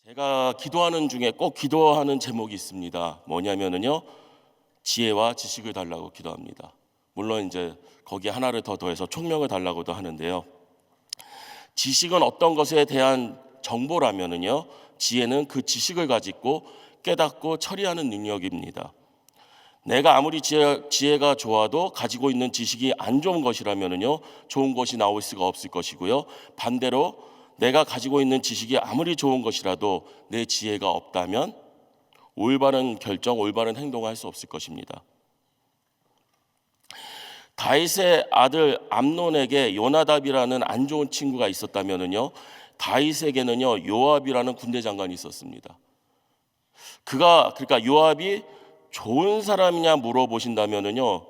제가 기도하는 중에 꼭 기도하는 제목이 있습니다. 뭐냐면은요, 지혜와 지식을 달라고 기도합니다. 물론 이제 거기에 하나를 더 더해서 총명을 달라고도 하는데요. 지식은 어떤 것에 대한 정보라면은요, 지혜는 그 지식을 가지고 깨닫고 처리하는 능력입니다. 내가 아무리 지혜가 좋아도 가지고 있는 지식이 안 좋은 것이라면은요, 좋은 것이 나올 수가 없을 것이고요. 반대로 내가 가지고 있는 지식이 아무리 좋은 것이라도 내 지혜가 없다면 올바른 결정, 올바른 행동을 할 수 없을 것입니다. 다윗의 아들 암논에게 요나답이라는 안 좋은 친구가 있었다면은요, 다윗에게는요 요압이라는 군대 장관이 있었습니다. 그러니까 요압이 좋은 사람이냐 물어보신다면은요,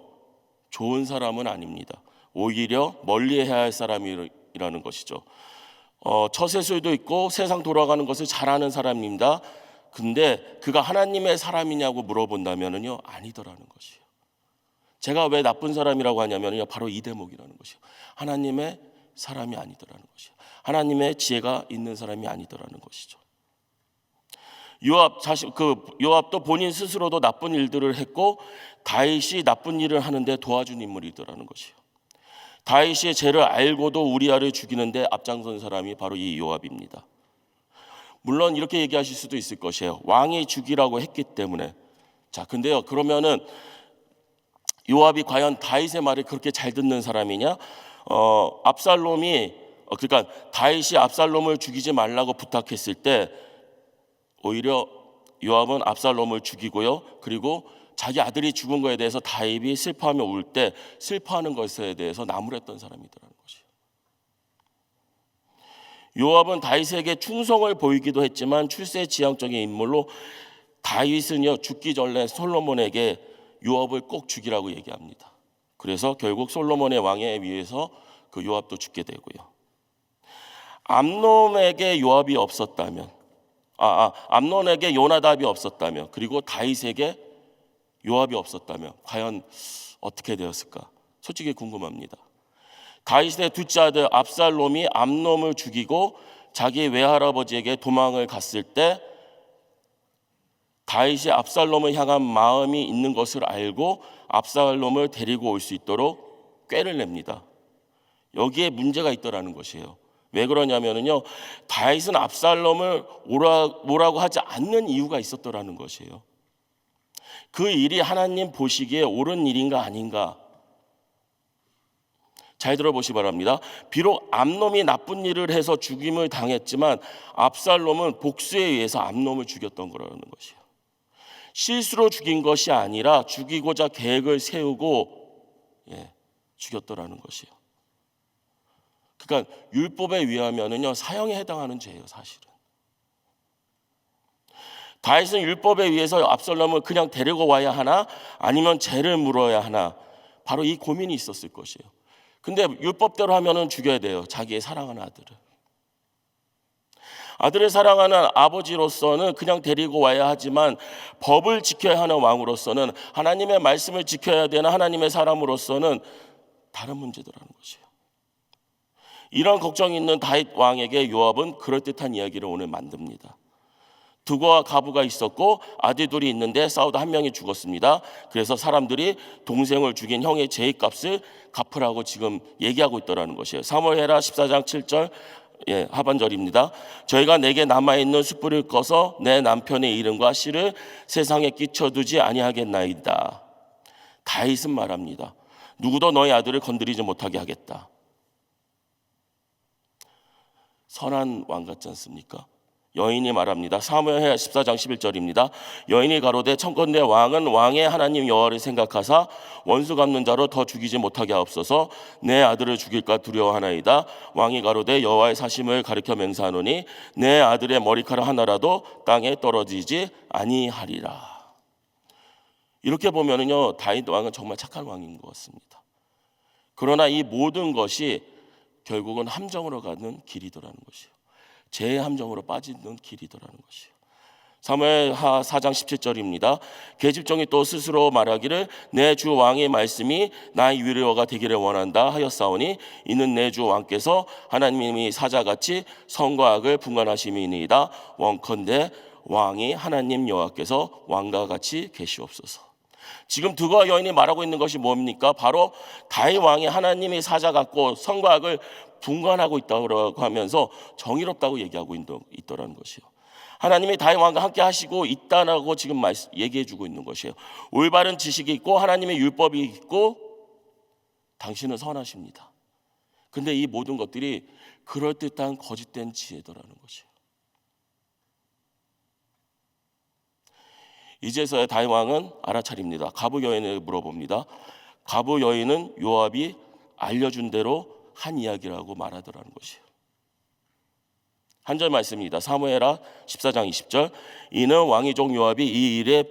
좋은 사람은 아닙니다. 오히려 멀리해야 할 사람이라는 것이죠. 처세술도 있고 세상 돌아가는 것을 잘 아는 사람입니다. 근데 그가 하나님의 사람이냐고 물어본다면은요, 아니더라는 것이에요. 제가 왜 나쁜 사람이라고 하냐면요, 바로 이 대목이라는 것이에요. 하나님의 사람이 아니더라는 것이에요. 하나님의 지혜가 있는 사람이 아니더라는 것이죠. 요압도 본인 스스로도 나쁜 일들을 했고 다윗이 나쁜 일을 하는데 도와준 인물이더라는 것이에요. 다윗의 죄를 알고도 우리아를 죽이는데 앞장선 사람이 바로 이 요압입니다. 물론 이렇게 얘기하실 수도 있을 것이에요. 왕이 죽이라고 했기 때문에. 자, 근데요, 그러면은 요압이 과연 다윗의 말을 그렇게 잘 듣는 사람이냐? 그러니까 다윗이 압살롬을 죽이지 말라고 부탁했을 때 오히려 요압은 압살롬을 죽이고요. 그리고 자기 아들이 죽은 거에 대해서 다윗이 슬퍼하며 울 때 슬퍼하는 것에 대해서 나무랬던 사람이더라는 것이에요. 요압은 다윗에게 충성을 보이기도 했지만 출세지향적인 인물로 다윗은요 죽기 전에 솔로몬에게 요압을 꼭 죽이라고 얘기합니다. 그래서 결국 솔로몬의 왕에 의해서 그 요압도 죽게 되고요. 암논에게 요압이 없었다면, 암논에게 요나답이 없었다면, 그리고 다윗에게 요압이 없었다면 과연 어떻게 되었을까? 솔직히 궁금합니다. 다윗의 둘째 아들 압살롬이 암논을 죽이고 자기 외할아버지에게 도망을 갔을 때 다윗이 압살롬을 향한 마음이 있는 것을 알고 압살롬을 데리고 올 수 있도록 꾀를 냅니다. 여기에 문제가 있더라는 것이에요. 왜 그러냐면요, 다윗은 압살롬을 오라고 하지 않는 이유가 있었더라는 것이에요. 그 일이 하나님 보시기에 옳은 일인가 아닌가? 잘 들어보시 바랍니다. 비록 암논이 나쁜 일을 해서 죽임을 당했지만 압살롬은 복수에 의해서 암논을 죽였던 거라는 것이에요. 실수로 죽인 것이 아니라 죽이고자 계획을 세우고 죽였더라는 것이에요. 그러니까 율법에 의하면은요 사형에 해당하는 죄예요, 사실은. 다윗은 율법에 의해서 압살롬을 그냥 데리고 와야 하나 아니면 죄를 물어야 하나, 바로 이 고민이 있었을 것이에요. 근데 율법대로 하면은 죽여야 돼요, 자기의 사랑하는 아들을 사랑하는 아버지로서는 그냥 데리고 와야 하지만 법을 지켜야 하는 왕으로서는, 하나님의 말씀을 지켜야 되는 하나님의 사람으로서는 다른 문제더라는 것이에요. 이런 걱정이 있는 다윗 왕에게 요압은 그럴듯한 이야기를 오늘 만듭니다. 두고와 가부가 있었고 아들 둘이 있는데 싸우다 한 명이 죽었습니다. 그래서 사람들이 동생을 죽인 형의 죄값을 갚으라고 지금 얘기하고 있더라는 것이에요. 사무엘하 14장 7절 하반절입니다. 저희가 내게 남아있는 숯불을 꺼서 내 남편의 이름과 씨를 세상에 끼쳐두지 아니하겠나이다. 다윗은 말합니다. 누구도 너희 아들을 건드리지 못하게 하겠다. 선한 왕 같지 않습니까? 여인이 말합니다. 사무엘하 14장 11절입니다. 여인이 가로되 청컨대 왕은 왕의 하나님 여호와를 생각하사 원수 갚는 자로 더 죽이지 못하게 하옵소서. 내 아들을 죽일까 두려워하나이다. 왕이 가로되 여호와의 사심을 가리켜 맹세하노니 내 아들의 머리카락 하나라도 땅에 떨어지지 아니하리라. 이렇게 보면은요 다윗 왕은 정말 착한 왕인 것 같습니다. 그러나 이 모든 것이 결국은 함정으로 가는 길이더라는 것이에요. 죄의 함정으로 빠지는 길이더라는 것이에요. 사무엘하 4장 17절입니다. 계집종이 또 스스로 말하기를 내 주 왕의 말씀이 나의 위로가 되기를 원한다 하였사오니 이는 내 주 왕께서 하나님이 사자같이 선과 악을 분간하심이니이다. 원컨대 왕이 하나님 여호와께서 왕과 같이 계시옵소서. 지금 두가 여인이 말하고 있는 것이 뭡니까? 바로 다윗 왕이 하나님의 사자 같고 선과 악을 분간하고 있다고 하면서 정의롭다고 얘기하고 있더라는 것이요. 하나님이 다윗 왕과 함께 하시고 있다라고 지금 얘기해 주고 있는 것이에요. 올바른 지식이 있고 하나님의 율법이 있고 당신은 선하십니다. 근데 이 모든 것들이 그럴듯한 거짓된 지혜더라는 것이에요. 이제서야 다윗 왕은 알아차립니다. 가부 여인을 물어봅니다. 가부 여인은 요압이 알려준 대로 한 이야기라고 말하더라는 것이에요. 한 절 말씀입니다. 사무엘하 14장 20절. 이는 왕의 종 요압이 이 일의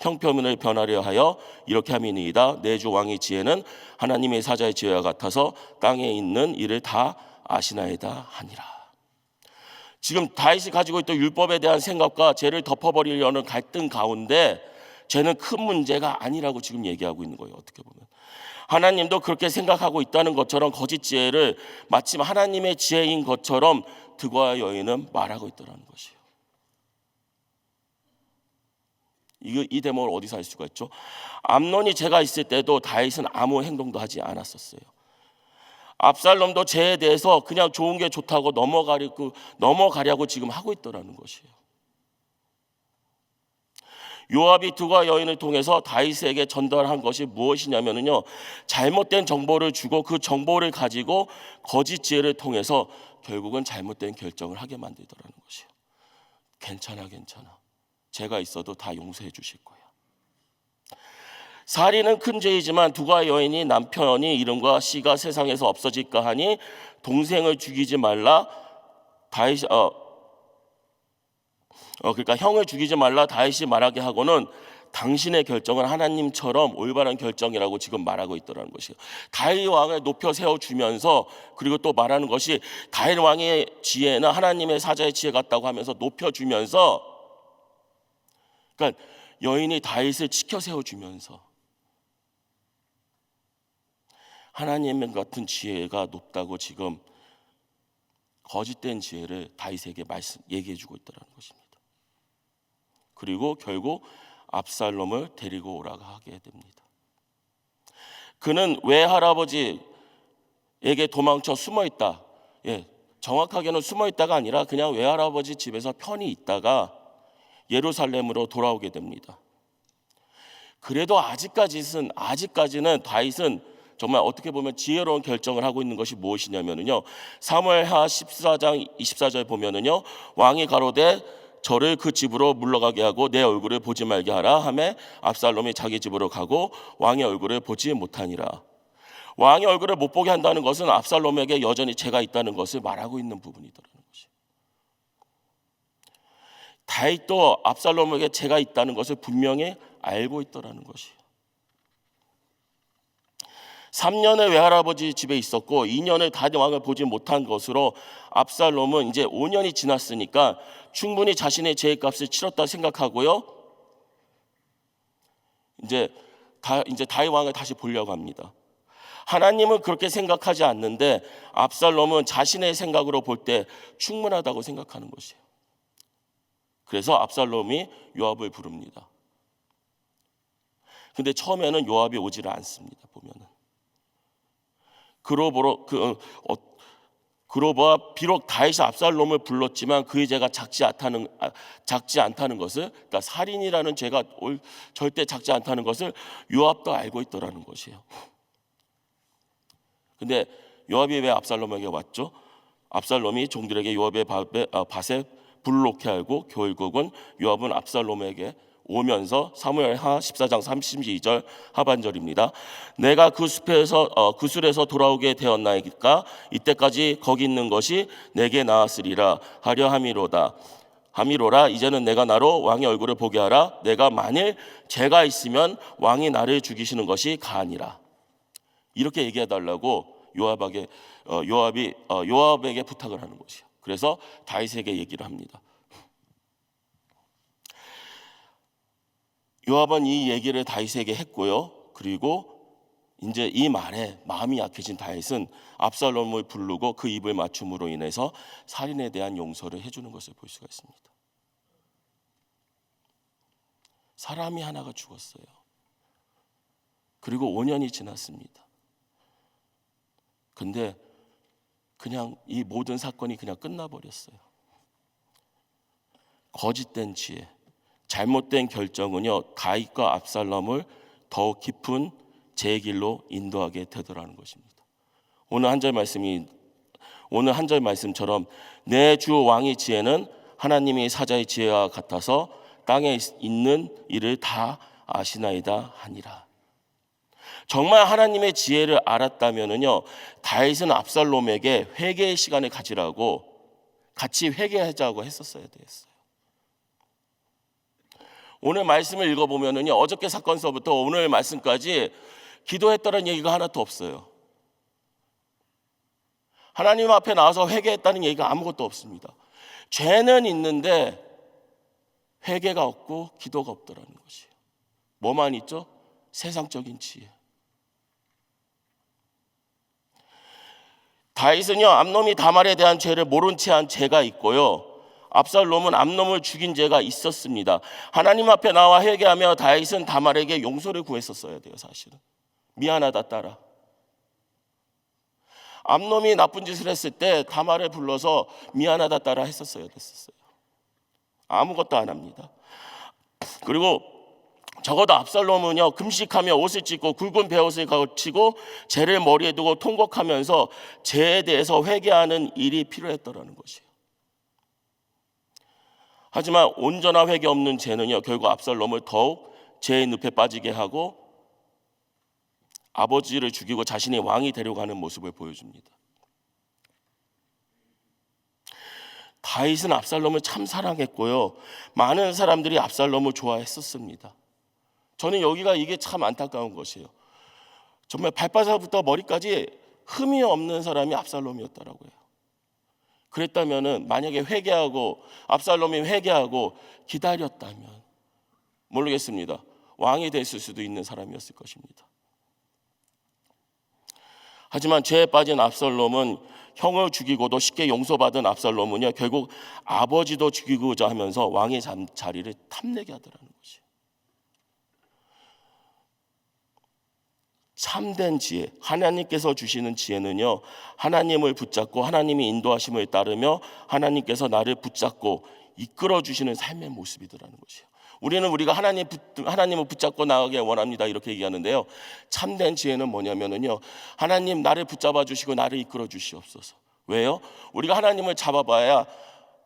형편을 변하려 하여 이렇게 함이니이다. 내 주 왕의 지혜는 하나님의 사자의 지혜와 같아서 땅에 있는 일을 다 아시나이다 하니라. 지금 다윗이 가지고 있던 율법에 대한 생각과 죄를 덮어버리려는 갈등 가운데 죄는 큰 문제가 아니라고 지금 얘기하고 있는 거예요. 어떻게 보면 하나님도 그렇게 생각하고 있다는 것처럼 거짓 지혜를 마침 하나님의 지혜인 것처럼 드고와 여인은 말하고 있더라는 것이에요. 이 대목을 어디서 알 수가 있죠? 암논이 죄가 있을 때도 다윗은 아무 행동도 하지 않았었어요. 압살롬도 죄에 대해서 그냥 좋은 게 좋다고 넘어가려고 지금 하고 있더라는 것이에요. 요압이 드고와 여인을 통해서 다윗에게 전달한 것이 무엇이냐면요, 잘못된 정보를 주고 그 정보를 가지고 거짓 지혜를 통해서 결국은 잘못된 결정을 하게 만들더라는 것이에요. 괜찮아. 죄가 있어도 다 용서해 주실 거야. 살인은 큰 죄이지만 드고와 여인이 남편이 이름과 씨가 세상에서 없어질까 하니 동생을 죽이지 말라 그러니까 형을 죽이지 말라 다윗이 말하게 하고는 당신의 결정은 하나님처럼 올바른 결정이라고 지금 말하고 있더라는 것이에요. 다윗 왕을 높여 세워주면서 그리고 또 말하는 것이 다윗 왕의 지혜는 하나님의 사자의 지혜 같다고 하면서 높여주면서, 그러니까 여인이 다윗을 지켜 세워주면서 하나님 같은 지혜가 높다고 지금 거짓된 지혜를 다윗에게 얘기해주고 있더라는 것입니다. 그리고 결국 압살롬을 데리고 오라고 하게 됩니다. 그는 외할아버지에게 도망쳐 숨어 있다. 정확하게는 숨어 있다가 아니라 그냥 외할아버지 집에서 편히 있다가 예루살렘으로 돌아오게 됩니다. 그래도 아직까지는 다윗은 정말 어떻게 보면 지혜로운 결정을 하고 있는 것이 무엇이냐면요, 사무엘하 14장 24절 보면은요, 왕이 가로되 저를 그 집으로 물러가게 하고 내 얼굴을 보지 말게 하라 하매 압살롬이 자기 집으로 가고 왕의 얼굴을 보지 못하니라. 왕의 얼굴을 못 보게 한다는 것은 압살롬에게 여전히 죄가 있다는 것을 말하고 있는 부분이더라는 것이에요. 다윗도 압살롬에게 죄가 있다는 것을 분명히 알고 있더라는 것이에요. 3년을 외할아버지 집에 있었고 2년을 다윗 왕을 보지 못한 것으로 압살롬은 이제 5년이 지났으니까 충분히 자신의 죄값을 치렀다 생각하고요, 이제 다윗 왕을 다시 보려고 합니다. 하나님은 그렇게 생각하지 않는데 압살롬은 자신의 생각으로 볼 때 충분하다고 생각하는 것이에요. 그래서 압살롬이 요압을 부릅니다. 근데 처음에는 요압이 오지를 않습니다. 보면은 그러보아 비록 다윗이 압살롬을 불렀지만 그의 죄가 작지 않다는 것을, 그러니까 살인이라는 죄가 절대 작지 않다는 것을 요압도 알고 있더라는 것이에요. 근데 요압이 왜 압살롬에게 왔죠? 압살롬이 종들에게 요압의 밭에 불을 놓게 하고 결국은 요압은 압살롬에게 오면서 사무엘하 14장 32절 하반절입니다. 내가 그 술에서 돌아오게 되었나이까 이때까지 거기 있는 것이 내게 나았으리라 하려 함이로라. 이제는 내가 나로 왕의 얼굴을 보게 하라. 내가 만일 죄가 있으면 왕이 나를 죽이시는 것이 가하니라. 이렇게 얘기해달라고 요압에게 부탁을 하는 것이에요. 그래서 다윗에게 얘기를 합니다. 요압은 이 얘기를 다윗에게 했고요. 그리고 이제 이 말에 마음이 약해진 다윗은 압살롬을 부르고 그 입을 맞춤으로 인해서 살인에 대한 용서를 해주는 것을 볼 수가 있습니다. 사람이 하나가 죽었어요. 그리고 5년이 지났습니다. 근데 그냥 이 모든 사건이 그냥 끝나버렸어요. 거짓된 지혜, 잘못된 결정은요, 다윗과 압살롬을 더욱 깊은 제 길로 인도하게 되더라는 것입니다. 오늘 한 절 말씀처럼 내 주 왕의 지혜는 하나님의 사자의 지혜와 같아서 땅에 있는 일을 다 아시나이다 하니라. 정말 하나님의 지혜를 알았다면은요, 다윗은 압살롬에게 회개의 시간을 가지라고 같이 회개하자고 했었어야 됐어요. 오늘 말씀을 읽어보면은요, 어저께 사건서부터 오늘 말씀까지 기도했다는 얘기가 하나도 없어요. 하나님 앞에 나와서 회개했다는 얘기가 아무것도 없습니다. 죄는 있는데 회개가 없고 기도가 없더라는 것이에요. 뭐만 있죠? 세상적인 지혜. 다윗은요, 암놈이 다말에 대한 죄를 모른 채 한 죄가 있고요, 압살롬은 암놈을 죽인 죄가 있었습니다. 하나님 앞에 나와 회개하며 다윗은 다말에게 용서를 구했었어야 돼요. 사실은 미안하다 딸아. 암놈이 나쁜 짓을 했을 때 다말을 불러서 미안하다 딸아 했었어야 됐었어요. 아무것도 안 합니다. 그리고 적어도 압살롬은요, 금식하며 옷을 찢고 굵은 베옷을 걸치고 죄를 머리에 두고 통곡하면서 죄에 대해서 회개하는 일이 필요했더라는 것이에요. 하지만 온전한 회개 없는 죄는요, 결국 압살롬을 더욱 죄의 늪에 빠지게 하고 아버지를 죽이고 자신이 왕이 되려고 하는 모습을 보여줍니다. 다윗은 압살롬을 참 사랑했고요, 많은 사람들이 압살롬을 좋아했었습니다. 저는 여기가 이게 참 안타까운 것이에요. 정말 발바닥부터 머리까지 흠이 없는 사람이 압살롬이었더라고요. 그랬다면은 만약에 압살롬이 회개하고 기다렸다면 모르겠습니다. 왕이 됐을 수도 있는 사람이었을 것입니다. 하지만 죄에 빠진 압살롬은 형을 죽이고도 쉽게 용서받은 압살롬은요, 결국 아버지도 죽이고자 하면서 왕의 자리를 탐내게 하더라는 것이에요. 참된 지혜, 하나님께서 주시는 지혜는요, 하나님을 붙잡고 하나님이 인도하심을 따르며 하나님께서 나를 붙잡고 이끌어 주시는 삶의 모습이더라는 것이에요. 우리가 하나님을 붙잡고 나가길 원합니다 이렇게 얘기하는데요, 참된 지혜는 뭐냐면요, 하나님 나를 붙잡아 주시고 나를 이끌어 주시옵소서. 왜요? 우리가 하나님을 잡아봐야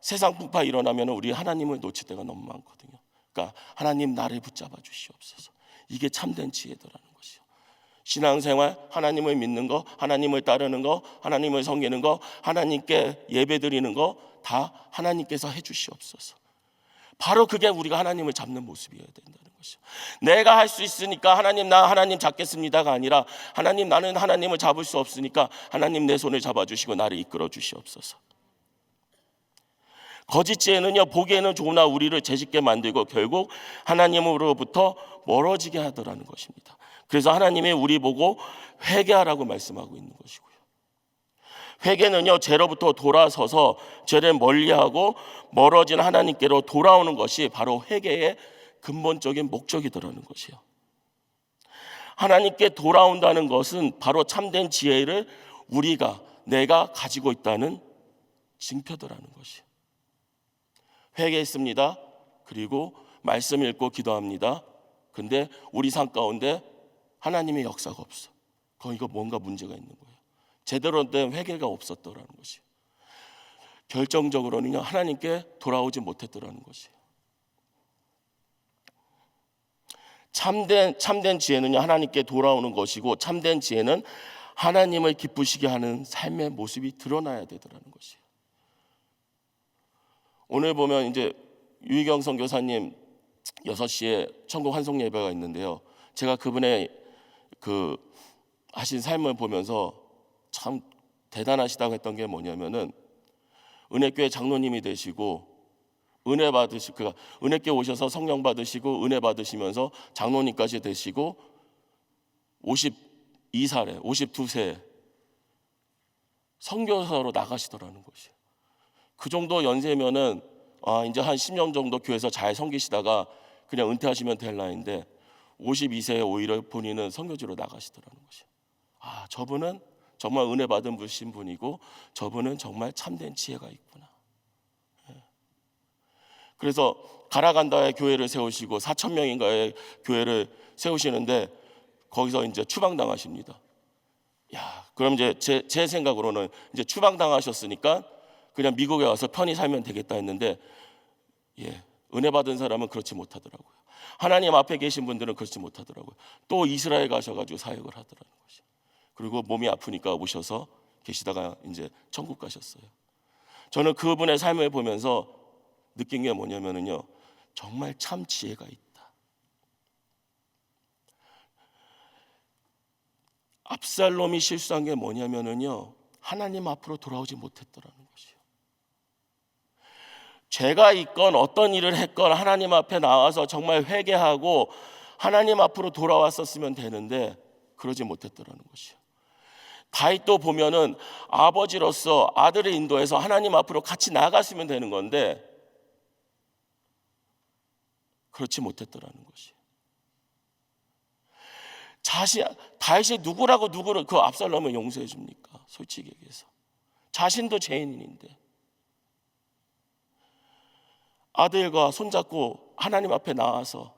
세상 풍파 일어나면 우리 하나님을 놓칠 때가 너무 많거든요. 그러니까 하나님 나를 붙잡아 주시옵소서. 이게 참된 지혜더라는 것이요. 신앙생활, 하나님을 믿는 거, 하나님을 따르는 거, 하나님을 섬기는 거, 하나님께 예배드리는 거 다 하나님께서 해주시옵소서. 바로 그게 우리가 하나님을 잡는 모습이어야 된다는 것이죠. 내가 할 수 있으니까 나 하나님 잡겠습니다가 아니라 하나님, 나는 하나님을 잡을 수 없으니까 하나님 내 손을 잡아주시고 나를 이끌어 주시옵소서. 거짓 지혜는요, 보기에는 좋으나 우리를 죄짓게 만들고 결국 하나님으로부터 멀어지게 하더라는 것입니다. 그래서 하나님이 우리 보고 회개하라고 말씀하고 있는 것이고요. 회개는요, 죄로부터 돌아서서 죄를 멀리하고 멀어진 하나님께로 돌아오는 것이 바로 회개의 근본적인 목적이더라는 것이에요. 하나님께 돌아온다는 것은 바로 참된 지혜를 내가 가지고 있다는 징표더라는 것이에요. 회개했습니다. 그리고 말씀 읽고 기도합니다. 근데 우리 삶 가운데 하나님의 역사가 없어. 거기가 뭔가 문제가 있는 거예요. 제대로 된 회개가 없었더라는 것이에요. 결정적으로는요, 하나님께 돌아오지 못했더라는 것이에요. 참된 지혜는요, 하나님께 돌아오는 것이고, 참된 지혜는 하나님을 기쁘시게 하는 삶의 모습이 드러나야 되더라는 것이에요. 오늘 보면 이제 유희경 선교사님 6시에 천국 환송 예배가 있는데요, 제가 그분의 하신 삶을 보면서 참 대단하시다고 했던 게 뭐냐면은 은혜교회 장로님이 되시고 은혜 받으시 그가 은혜께 오셔서 성령 받으시고 은혜 받으시면서 장로님까지 되시고 52살에 52세에 선교사로 나가시더라는 것이에요. 그 정도 연세면은 이제 한 10년 정도 교회에서 잘 섬기시다가 그냥 은퇴하시면 될 나이인데 52세에 오히려 본인은 선교지로 나가시더라는 것이에요. 저분은 정말 은혜 받은 분이고 저분은 정말 참된 지혜가 있구나. 그래서 가라간다의 교회를 세우시고 4,000명인가의 교회를 세우시는데 거기서 이제 추방당하십니다. 그럼 이제 제 생각으로는 이제 추방당하셨으니까 그냥 미국에 와서 편히 살면 되겠다 했는데 은혜 받은 사람은 그렇지 못하더라고요. 하나님 앞에 계신 분들은 그렇지 못하더라고요. 또 이스라엘 가셔가지고 사역을 하더라는 것이에요. 그리고 몸이 아프니까 오셔서 계시다가 이제 천국 가셨어요. 저는 그분의 삶을 보면서 느낀 게 뭐냐면요, 정말 참 지혜가 있다. 압살롬이 실수한 게 뭐냐면요, 하나님 앞으로 돌아오지 못했더라는 것이에요. 죄가 있건 어떤 일을 했건 하나님 앞에 나와서 정말 회개하고 하나님 앞으로 돌아왔었으면 되는데 그러지 못했더라는 것이에요. 다윗도 보면은 아버지로서 아들을 인도해서 하나님 앞으로 같이 나갔으면 되는 건데 그렇지 못했더라는 것이에요. 다윗이 누구라고 누구를 그 압살롬을 용서해 줍니까? 솔직히 얘기해서 자신도 죄인인데 아들과 손잡고 하나님 앞에 나와서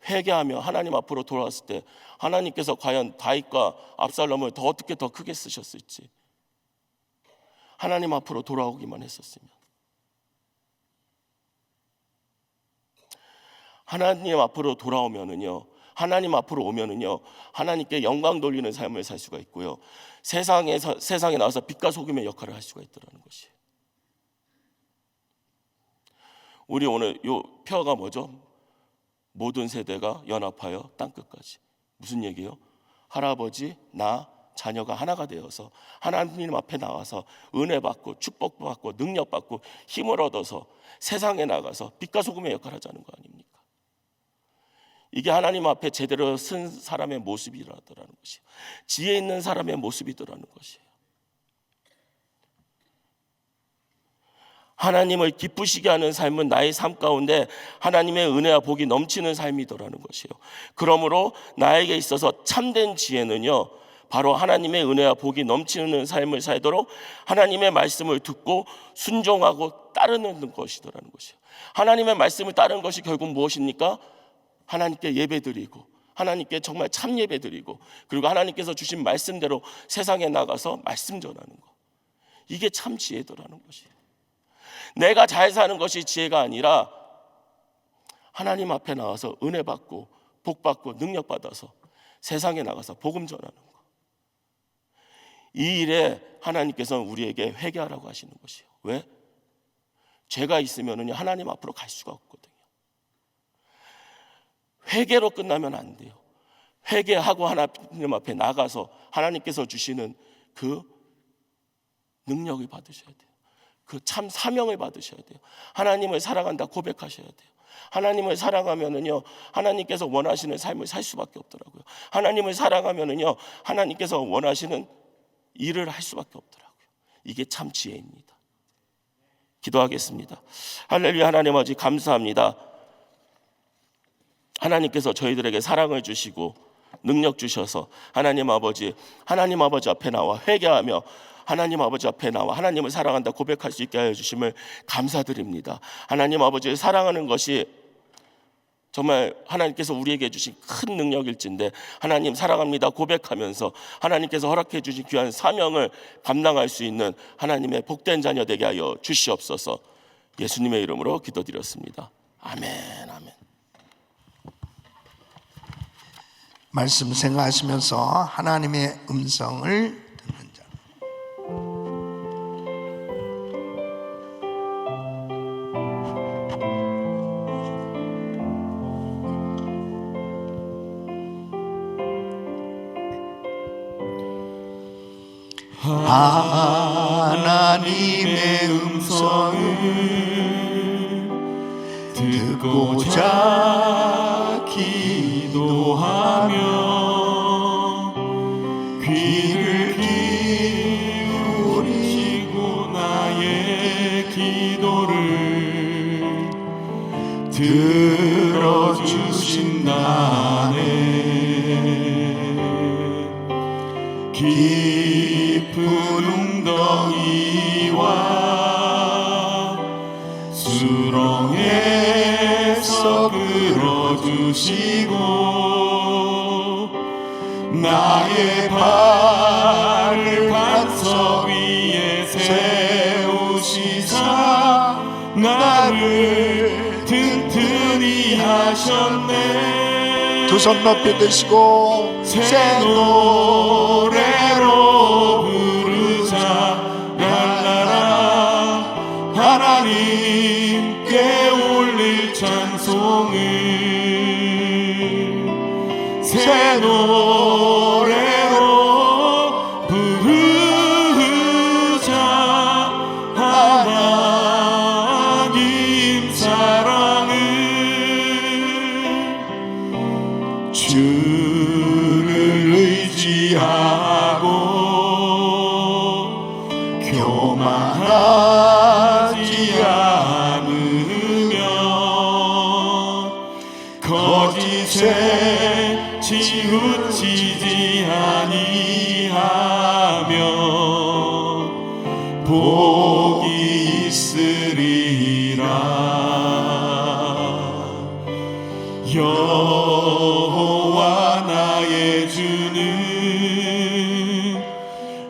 회개하며 하나님 앞으로 돌아왔을 때 하나님께서 과연 다윗과 압살롬을 어떻게 더 크게 쓰셨을지, 하나님 앞으로 돌아오기만 했었으면. 하나님 앞으로 돌아오면은요, 하나님 앞으로 오면은요, 하나님께 영광 돌리는 삶을 살 수가 있고요, 세상에 나와서 빛과 소금의 역할을 할 수가 있더라는 것이에요. 우리 오늘 요 표어가 뭐죠? 모든 세대가 연합하여 땅끝까지. 무슨 얘기예요? 할아버지, 나, 자녀가 하나가 되어서 하나님 앞에 나와서 은혜 받고 축복 받고 능력 받고 힘을 얻어서 세상에 나가서 빛과 소금의 역할을 하자는 거 아닙니까? 이게 하나님 앞에 제대로 쓴 사람의 모습이라더라는 것이에요. 지혜 있는 사람의 모습이더라는 것이에요. 하나님을 기쁘시게 하는 삶은 나의 삶 가운데 하나님의 은혜와 복이 넘치는 삶이더라는 것이에요. 그러므로 나에게 있어서 참된 지혜는요, 바로 하나님의 은혜와 복이 넘치는 삶을 살도록 하나님의 말씀을 듣고 순종하고 따르는 것이더라는 것이에요. 하나님의 말씀을 따르는 것이 결국 무엇입니까? 하나님께 예배드리고 하나님께 정말 참 예배드리고 그리고 하나님께서 주신 말씀대로 세상에 나가서 말씀 전하는 것, 이게 참 지혜더라는 것이에요. 내가 잘 사는 것이 지혜가 아니라 하나님 앞에 나와서 은혜 받고 복 받고 능력 받아서 세상에 나가서 복음 전하는 것, 이 일에 하나님께서는 우리에게 회개하라고 하시는 것이에요. 왜? 죄가 있으면 하나님 앞으로 갈 수가 없거든요. 회개로 끝나면 안 돼요. 회개하고 하나님 앞에 나가서 하나님께서 주시는 그 능력을 받으셔야 돼요. 그 참 사명을 받으셔야 돼요. 하나님을 사랑한다 고백하셔야 돼요. 하나님을 사랑하면은요, 하나님께서 원하시는 삶을 살 수밖에 없더라고요. 하나님을 사랑하면은요, 하나님께서 원하시는 일을 할 수밖에 없더라고요. 이게 참 지혜입니다. 기도하겠습니다. 할렐루야. 하나님 아버지 감사합니다. 하나님께서 저희들에게 사랑을 주시고 능력 주셔서 하나님 아버지 앞에 나와 회개하며 하나님 아버지 앞에 나와 하나님을 사랑한다 고백할 수 있게 하여 주심을 감사드립니다. 하나님 아버지를 사랑하는 것이 정말 하나님께서 우리에게 주신 큰 능력일진데 하나님 사랑합니다 고백하면서 하나님께서 허락해 주신 귀한 사명을 감당할 수 있는 하나님의 복된 자녀 되게 하여 주시옵소서. 예수님의 이름으로 기도드렸습니다. 아멘. 아멘. 말씀 생각하시면서 하나님의 음성을 듣는 자. 하나님의 음성을 듣고자 기도하며 귀를 기울이고 나의 기도를 들어주신다네. 깊은 웅덩이와 수렁에서 끌어주시고 나의 발을 반석 위에 세우시사 나를 튼튼히 하셨네. 두 손 높이 드시고 새 노래로 부르자 랄라라. 하나님께 올릴 찬송을 새 노래로 부르자. 하나님 사랑을 주를 의지하고 교만하지 않으며 거짓에 치우치지 아니하며 복이 있으리라. 여호와 나의 주는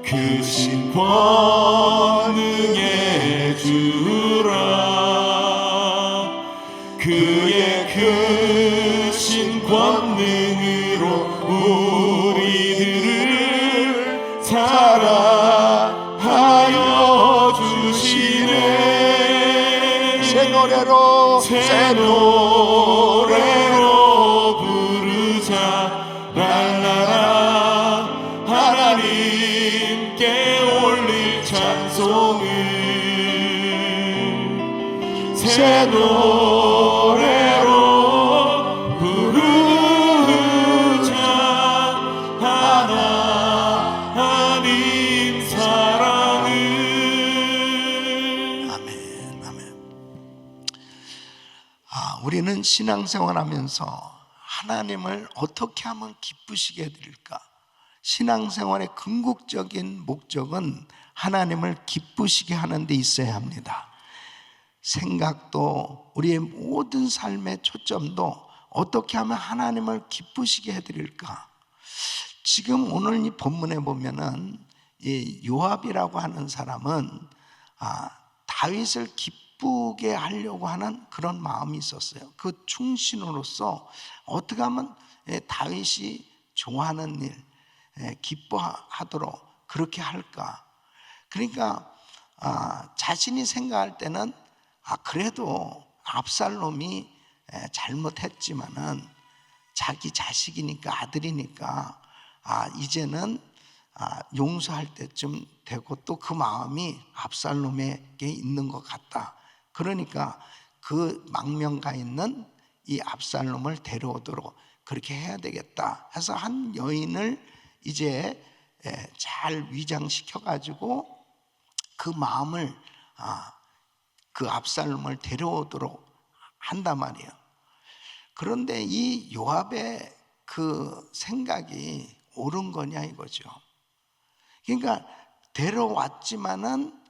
크신 권능의 주라. 그의 크신 권능으로 우리들을 사랑하여 주시네. 새 노래로 새 노래로 부르자 랄라라. 하나님께 올릴 찬송을 새 노래로 부르자. 하나님 사랑을. 아멘, 아멘. 우리는 신앙생활하면서 하나님을 어떻게 하면 기쁘시게 해드릴까? 신앙생활의 궁극적인 목적은 하나님을 기쁘시게 하는 데 있어야 합니다. 생각도 우리의 모든 삶의 초점도 어떻게 하면 하나님을 기쁘시게 해드릴까? 지금 오늘 이 본문에 보면은 이 요압이라고 하는 사람은 다윗을 기쁘게 하려고 하는 그런 마음이 있었어요. 그 충신으로서 어떻게 하면 다윗이 좋아하는 일, 기뻐하도록 그렇게 할까? 그러니까 자신이 생각할 때는 그래도 압살롬이 잘못했지만은 자기 자식이니까, 아들이니까 이제는 용서할 때쯤 되고 또 그 마음이 압살롬에게 있는 것 같다. 그러니까 그 망명가 있는 이 압살롬을 데려오도록 그렇게 해야 되겠다 해서 한 여인을 이제 잘 위장시켜 가지고 그 마음을 그 압살롬을 데려오도록 한단 말이에요. 그런데 이 요압의 그 생각이 옳은 거냐 이거죠. 그러니까 데려왔지만은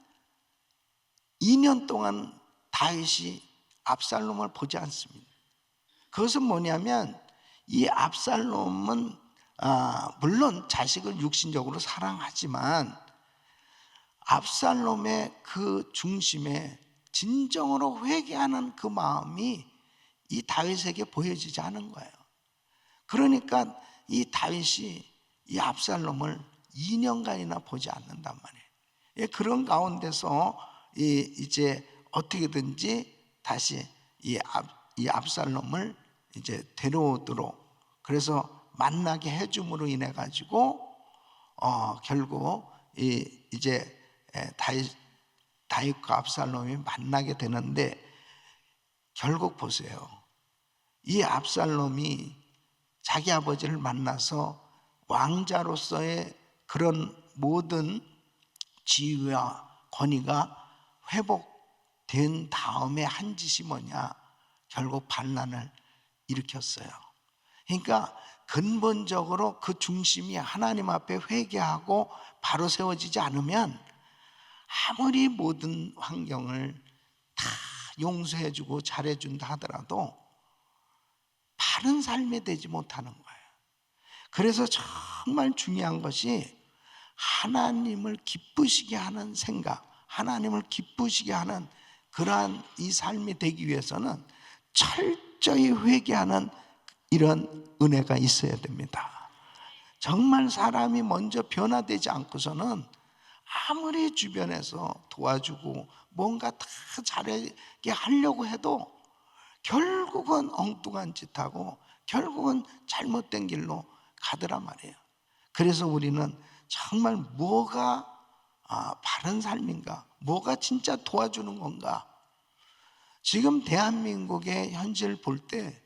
2년 동안 다윗이 압살롬을 보지 않습니다. 그것은 뭐냐면 이 압살롬은 물론 자식을 육신적으로 사랑하지만 압살롬의 그 중심에 진정으로 회개하는 그 마음이 이 다윗에게 보여지지 않은 거예요. 그러니까 이 다윗이 이 압살롬을 2년간이나 보지 않는단 말이에요. 그런 가운데서 이제 어떻게든지 다시 이 압살롬을 이제 데려오도록 그래서 만나게 해줌으로 인해 가지고 결국 이제 다윗과 압살롬이 만나게 되는데 결국 보세요. 이 압살롬이 자기 아버지를 만나서 왕자로서의 그런 모든 지위와 권위가 회복된 다음에 한 짓이 뭐냐? 결국 반란을 일으켰어요. 그러니까 근본적으로 그 중심이 하나님 앞에 회개하고 바로 세워지지 않으면 아무리 모든 환경을 다 용서해주고 잘해준다 하더라도 바른 삶이 되지 못하는 거예요. 그래서 정말 중요한 것이 하나님을 기쁘시게 하는 생각, 하나님을 기쁘시게 하는 그러한 이 삶이 되기 위해서는 철저히 회개하는 이런 은혜가 있어야 됩니다. 정말 사람이 먼저 변화되지 않고서는 아무리 주변에서 도와주고 뭔가 다 잘하게 하려고 해도 결국은 엉뚱한 짓하고 결국은 잘못된 길로 가더란 말이에요. 그래서 우리는 정말 뭐가 바른 삶인가? 뭐가 진짜 도와주는 건가? 지금 대한민국의 현실을 볼 때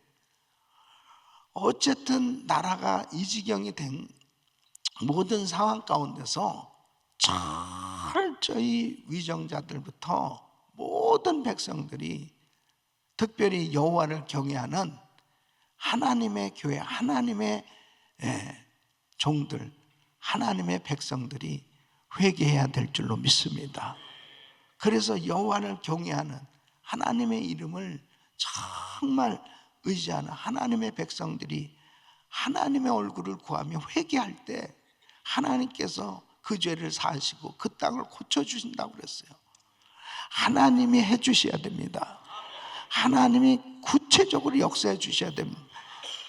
어쨌든 나라가 이 지경이 된 모든 상황 가운데서 철저히 위정자들부터 모든 백성들이 특별히 여호와를 경외하는 하나님의 교회, 하나님의 종들, 하나님의 백성들이 회개해야 될 줄로 믿습니다. 그래서 여호와를 경외하는 하나님의 이름을 정말 의지하는 하나님의 백성들이 하나님의 얼굴을 구하며 회개할 때 하나님께서 그 죄를 사하시고 그 땅을 고쳐주신다고 그랬어요. 하나님이 해주셔야 됩니다. 하나님이 구체적으로 역사해 주셔야 됩니다.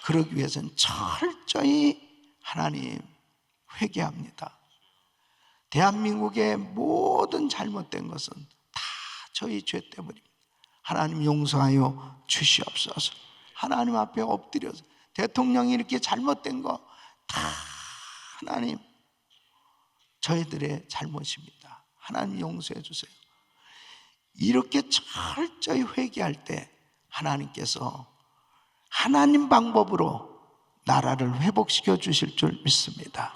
그러기 위해서는 철저히 하나님 회개합니다. 대한민국의 모든 잘못된 것은 다 저희 죄 때문입니다. 하나님 용서하여 주시옵소서. 하나님 앞에 엎드려서 대통령이 이렇게 잘못된 거 다 하나님 저희들의 잘못입니다. 하나님 용서해 주세요. 이렇게 철저히 회개할 때 하나님께서 하나님 방법으로 나라를 회복시켜 주실 줄 믿습니다.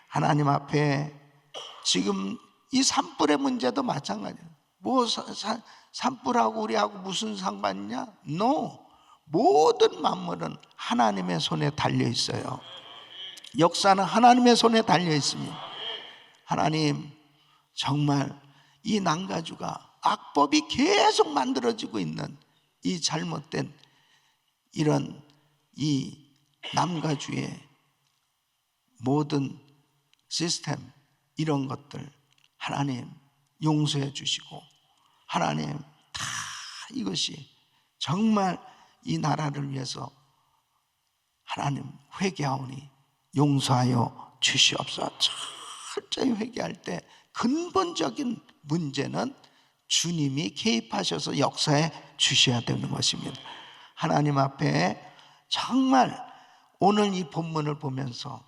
하나님 앞에 지금 이 산불의 문제도 마찬가지예요. 뭐 산불하고 우리하고 무슨 상관이냐? No. 모든 만물은 하나님의 손에 달려 있어요. 역사는 하나님의 손에 달려 있습니다. 하나님 정말 이 난가주가 악법이 계속 만들어지고 있는 이 잘못된 이런 이 남가주의 모든 시스템 이런 것들 하나님 용서해 주시고 하나님 다 이것이 정말 이 나라를 위해서 하나님 회개하오니 용서하여 주시옵소서. 철저히 회개할 때 근본적인 문제는 주님이 개입하셔서 역사해 주셔야 되는 것입니다. 하나님 앞에 정말 오늘 이 본문을 보면서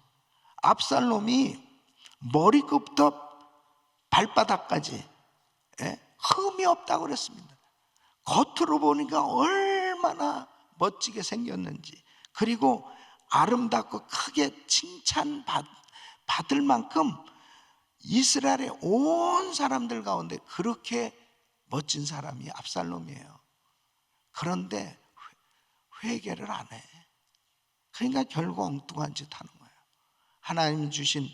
압살롬이 머리끝부터 발바닥까지 흠이 없다고 그랬습니다. 겉으로 보니까 얼마나 멋지게 생겼는지, 그리고 아름답고 크게 칭찬받을 만큼 이스라엘의 온 사람들 가운데 그렇게 멋진 사람이 압살롬이에요. 그런데 회개를 안 해. 그러니까 결국 엉뚱한 짓 하는 거예요. 하나님 주신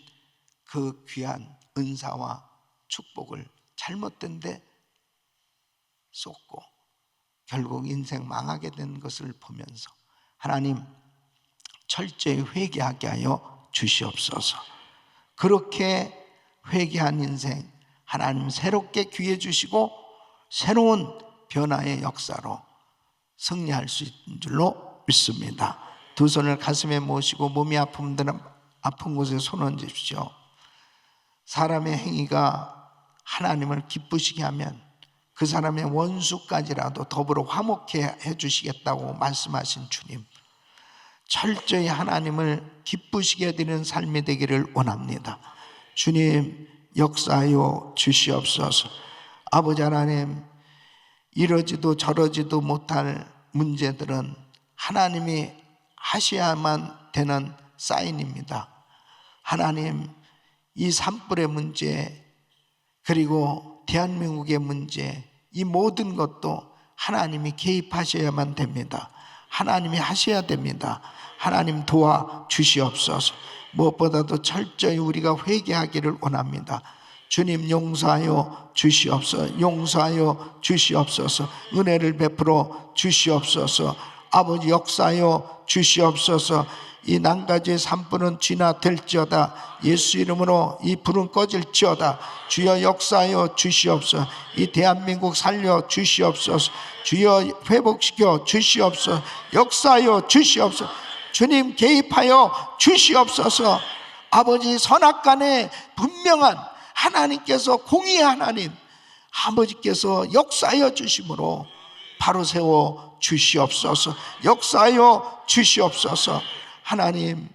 그 귀한 은사와 축복을 잘못된 데 쏟고 결국 인생 망하게 된 것을 보면서 하나님 철저히 회개하게 하여 주시옵소서. 그렇게 회개한 인생 하나님 새롭게 귀해 주시고 새로운 변화의 역사로 승리할 수 있는 줄로 믿습니다. 두 손을 가슴에 모시고 몸이 아픈 분들은 아픈 곳에 손 얹으십시오. 사람의 행위가 하나님을 기쁘시게 하면 그 사람의 원수까지라도 더불어 화목해 해주시겠다고 말씀하신 주님, 철저히 하나님을 기쁘시게 해드리는 삶이 되기를 원합니다. 주님 역사하여 주시옵소서. 아버지 하나님, 이러지도 저러지도 못할 문제들은 하나님이 하셔야만 되는 사인입니다. 하나님, 이 산불의 문제, 그리고 대한민국의 문제, 이 모든 것도 하나님이 개입하셔야만 됩니다. 하나님이 하셔야 됩니다. 하나님 도와주시옵소서. 무엇보다도 철저히 우리가 회개하기를 원합니다. 주님 용서하여 주시옵소서. 용서하여 주시옵소서. 은혜를 베풀어 주시옵소서. 아버지 역사하여 주시옵소서. 이 난가지의 산불은 진화될지어다. 예수 이름으로 이 불은 꺼질지어다. 주여 역사하여 주시옵소서. 이 대한민국 살려 주시옵소서. 주여 회복시켜 주시옵소서. 역사하여 주시옵소서. 주님 개입하여 주시옵소서. 아버지 선악간에 분명한 하나님께서 공의의 하나님, 아버지께서 역사하여 주심으로 바로 세워 주시옵소서. 역사하여 주시옵소서. 하나님,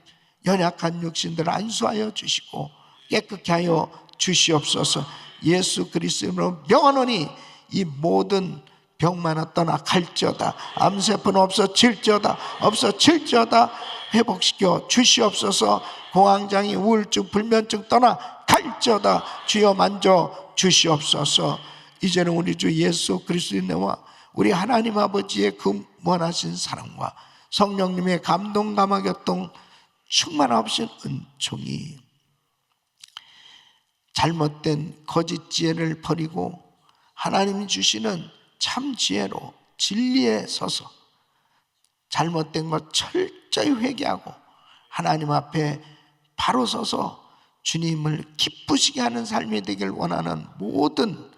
연약한 육신들 안수하여 주시고 깨끗게 하여 주시옵소서. 예수 그리스도로 명하노니 이 모든 병만은 떠나 갈지어다. 암세포는 없어질지어다. 없어질지어다. 회복시켜 주시옵소서. 공황장애, 우울증, 불면증 떠나 갈지어다. 주여 만져 주시옵소서. 이제는 우리 주 예수 그리스도와 우리 하나님 아버지의 그 무한하신 사랑과 성령님의 감동 감화교통 충만하신 은총이 잘못된 거짓 지혜를 버리고 하나님이 주시는 참 지혜로 진리에 서서 잘못된 것 철저히 회개하고 하나님 앞에 바로 서서 주님을 기쁘시게 하는 삶이 되길 원하는 모든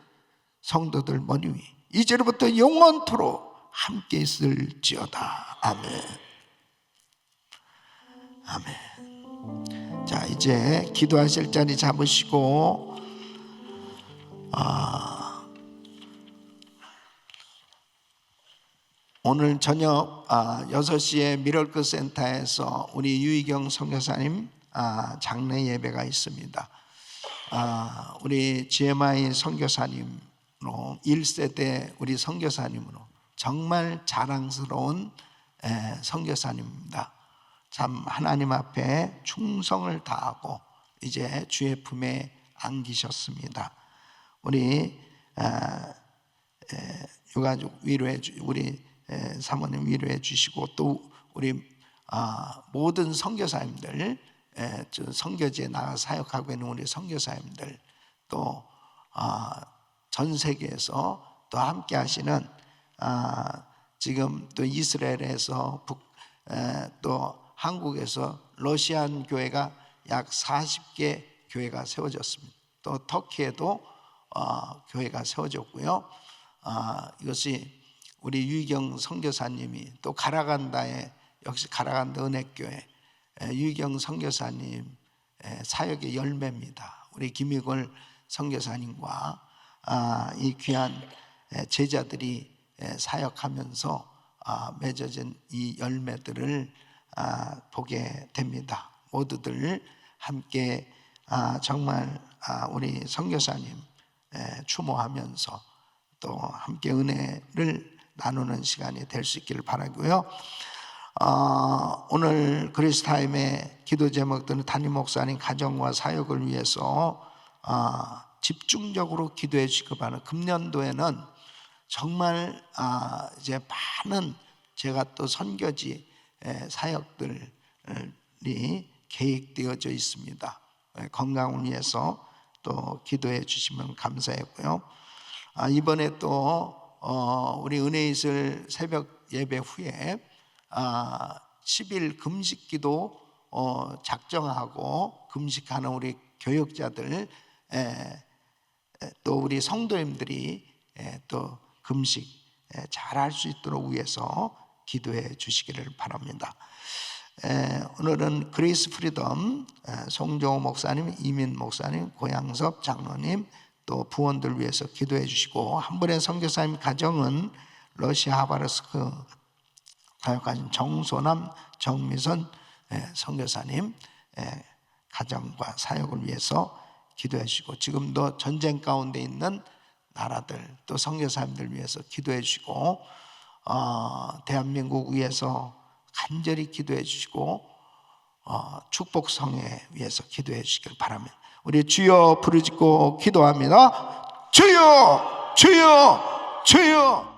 성도들 머리 위 이제로부터 영원토록 함께 있을지어다. 아멘. 아멘. 자, 이제 기도하실 자리 잡으시고 오늘 저녁 6시에 미러클 센터에서 우리 유희경 선교사님 장례 예배가 있습니다. 우리 GMI 선교사님으로 1세대 우리 선교사님으로 정말 자랑스러운 선교사님입니다. 참 하나님 앞에 충성을 다하고 이제 주의 품에 안기셨습니다. 우리 유가족 위로해 우리 사모님 위로해 주시고 또 우리 모든 선교사님들 선교지에 나가 사역하고 있는 우리 선교사님들 또 전 세계에서 또 함께 하시는 지금 또 이스라엘에서 또 한국에서 러시안 교회가 약 40개 교회가 세워졌습니다. 또 터키에도 교회가 세워졌고요. 이것이 우리 유희경 선교사님이 또 가라간다에 역시 가라간다 은혜교회 유희경 선교사님 사역의 열매입니다. 우리 김희걸 선교사님과 이 귀한 제자들이 사역하면서 맺어진 이 열매들을 보게 됩니다. 모두들 함께 정말 우리 선교사님 추모하면서 또 함께 은혜를 나누는 시간이 될 수 있기를 바라고요. 오늘 그리스타임의 기도 제목들은 담임 목사님 가정과 사역을 위해서 집중적으로 기도해 주시기 바랍니다. 금년도에는 정말 이제 많은 제가 또 선교지 사역들이 계획되어져 있습니다. 건강을 위해서 또 기도해 주시면 감사하고요. 이번에 또 우리 은혜이슬 새벽 예배 후에 10일 금식기도 작정하고 금식하는 우리 교역자들 또 우리 성도님들이 또 금식 잘할 수 있도록 위해서 기도해 주시기를 바랍니다. 오늘은 그레이스 프리덤 송정호 목사님, 이민 목사님, 고양섭 장로님 또 부원들 위해서 기도해 주시고 한 분의 선교사님 가정은 러시아 하바르스크 사역하신 정소남, 정미선 선교사님 가정과 사역을 위해서 기도해 주시고 지금도 전쟁 가운데 있는 나라들 또 선교사님들 위해서 기도해 주시고 대한민국 위해서 간절히 기도해 주시고 축복성회 위해서 기도해 주시길 바랍니다. 우리 주여 부르짖고 기도합니다. 주여 주여 주여.